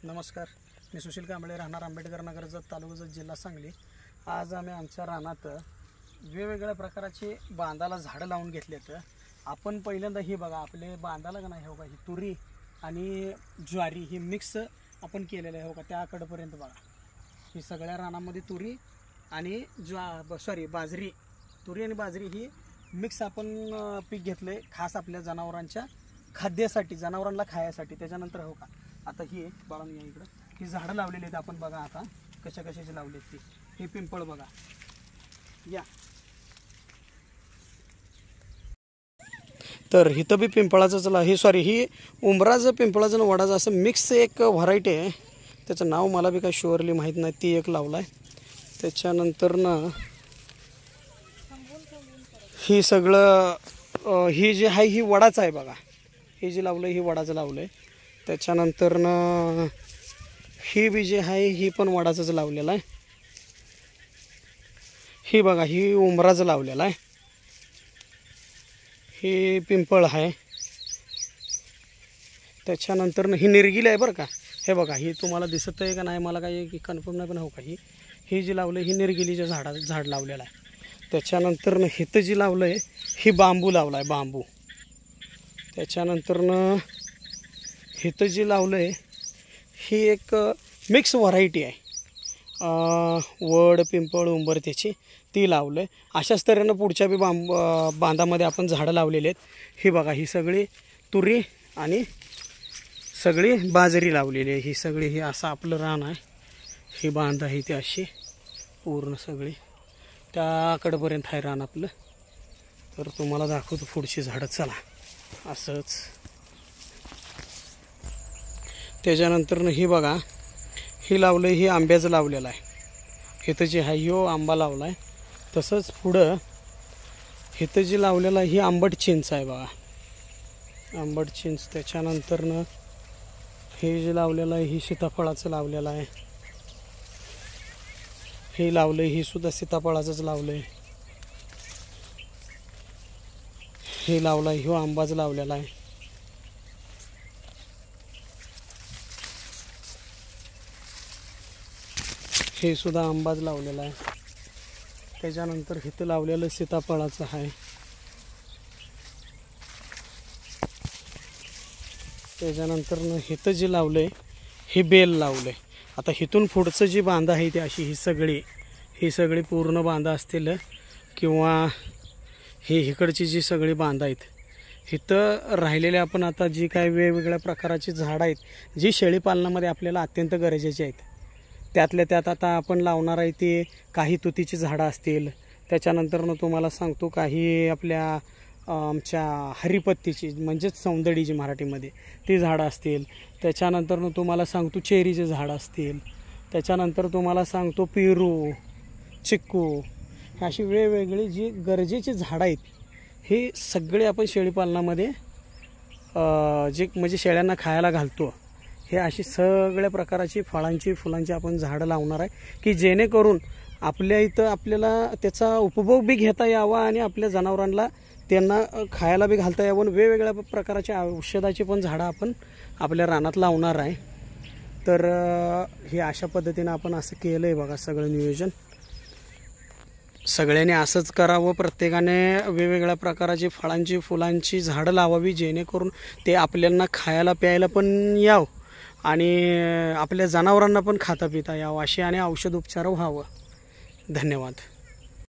नमस्कार, मी सुशील कांबळे, राहणार आंबेडकर नगर जत, तालुका जत, जिल्हा सांगली। आज आम्ही आमच्या रानात वेगवेगळ्या प्रकारचे बांधाला झाडं लावून घेतलेत। आपण पहिल्यांदा ही बघा, आपले बांधाला का नाही हो का, ही तुरी आणि ज्वारी ही मिक्स आपण केलेलं आहे हो का, त्या आकडपर्यंत बघा। ही सगळ्या रानामध्ये तुरी आणि बाजरी, तुरी आणि बाजरी ही मिक्स आपण पीक घेतले, खास आपल्या जनावरांच्या खाद्यासाठी, जनावरांना खायासाठी। त्याच्यानंतर हो का, आता ही बाळांनी या इकडं ही झाडं लावलेली आहेत आपण बघा, आता कशा कशाची लावली आहेत ती। ही पिंपळ बघा, या तर इथं बी पिंपळाचं ही उंबराचं पिंपळाचं आणि वडाचं असं मिक्स एक व्हरायटी आहे, त्याचं नाव मला बी काय शुअरली माहीत नाही, ती एक लावला आहे। त्याच्यानंतर ना ही सगळं ही जी आहे ही वडाचं आहे बघा, ही जी लावलं ही वडाचं लावलं आहे। त्याच्यानंतर ना ही बी जी आहे ही पण वडाचंच लावलेलं आहे। ही बघा, ही उंबराचं लावलेलं आहे, ही पिंपळ आहे। त्याच्यानंतर ही निरगिली आहे बरं का, हे बघा, ही तुम्हाला दिसत आहे का नाही मला काही कन्फर्म नाही, पण हो का, ही जी लावलं ही निरगिलीच्या झाड लावलेलं आहे। त्याच्यानंतर न हिथं जी लावलं आहे ही बांबू लावला आहे, बांबू। त्याच्यानंतर न हिथं जी लावलं आहे ही एक मिक्स व्हरायटी आहे, वड पिंपळ उंबर त्याची, ती लावलं आहे। अशाच तऱ्हेनं पुढच्या बी बांधामध्ये आपण झाडं लावलेली आहेत। ही बघा, ही सगळी तुरी आणि सगळी बाजरी लावलेली आहे। ही सगळी ही असं आपलं रान आहे, ही बांध आहे ती अशी पूर्ण सगळी त्याकडपर्यंत आहे रान आपलं। तर तुम्हाला दाखवतो पुढची झाडं, चला असंच। त्याच्यानंतर ही बघा, ही लावलं ही आंब्याचं लावलेलं आहे, इथं जी आहे ह्यो आंबा लावला आहे। तसंच पुढं इथं जी लावलेलं आहे ही आंबट चिंच आहे बघा, आंबट चिंच। त्याच्यानंतर हे जे लावलेलं आहे ही सीताफळाचं लावलेलं आहे, हे लावलं ही सुद्धा सीताफळाचंच लावलं आहे। हे लावलं ह्यो आंबाच लावलेला आहे। हे सुद्धा आंबाच लावलेला आहे। त्याच्यानंतर इथं लावलेलं सीताफळाचं आहे। त्याच्यानंतर इथं जे लावलंय हे बेल लावलंय। आता इथून पुढचं जी बांध आहे ती अशी ही सगळी पूर्ण बांध असतील, किंवा ही इकडची जी सगळी बांध आहेत, इथं राहिलेले आपण आता जी काय वेगवेगळ्या प्रकारची झाडं आहेत, जी शेळीपालनामध्ये आपल्याला अत्यंत गरजेची आहेत, त्यातल्या त्यात आता आपण लावणार आहे ती काही तुतीची झाडं असतील। त्याच्यानंतर तुम्हाला सांगतो काही आपल्या आमच्या हरिपत्तीची म्हणजेच सौंदडीची मराठीमध्ये ती झाडं असतील। त्याच्यानंतर तुम्हाला सांगतो चेरीचे झाडं असतील। त्याच्यानंतर तुम्हाला सांगतो पेरू, चिक्कू, अशी वेगवेगळी जी गरजेची झाडं आहेत, हे सगळे आपण शेळीपालनामध्ये जे म्हणजे शेळ्यांना खायला घालतो, हे अशी सगळ्या प्रकारची फळांची फुलांची आपण झाडं लावणार आहे, की जेणेकरून आपल्या इथं आपल्याला त्याचा उपभोग बी घेता यावा आणि आपल्या जनावरांना त्यांना खायला बी घालता यावं। वेगवेगळ्या प्रकारच्या औषधाची पण झाडं आपण आपल्या रानात लावणार आहे। तर हे अशा पद्धतीनं आपण असं केलं आहे बघा, सगळं नियोजन सगळ्यांनी असंच करावं। प्रत्येकाने वेगवेगळ्या प्रकारची फळांची फुलांची झाडं लावावी, जेणेकरून ते आपल्याला खायला प्यायला पण यावं आणि आपल्या जनावरांना पण खाता पिता यावं अशी, आणि औषध उपचार व्हावं। धन्यवाद।